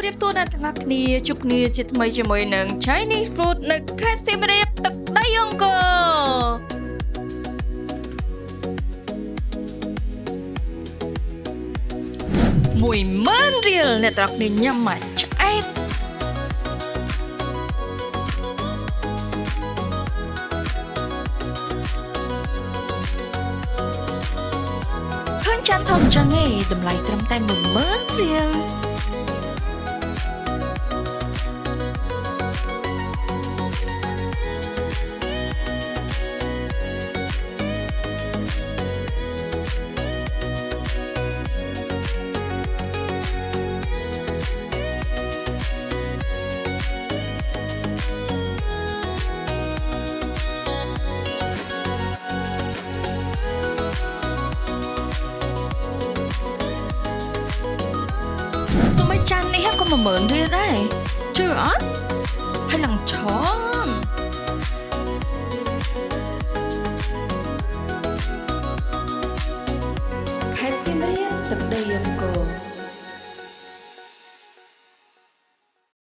ប្រៀបធៀបដល់ទាំងអស់គ្នាជួបគ្នាជាថ្មីជាមួយនឹង Chinese food នៅខេត្តសៀមរាបទឹកដីអង្គរ10000រៀលអ្នកទាំងអស់គ្នាញ៉ាំមកឆ្អែតឃើញចាត់ធំចឹងឯងតម្លៃត្រឹមតែ10000រៀលចាននេះក៏10000រៀលដែរជឿអត់ហើយឡើងឆនខេត្តសៀមរាបទឹកដីអង្គរ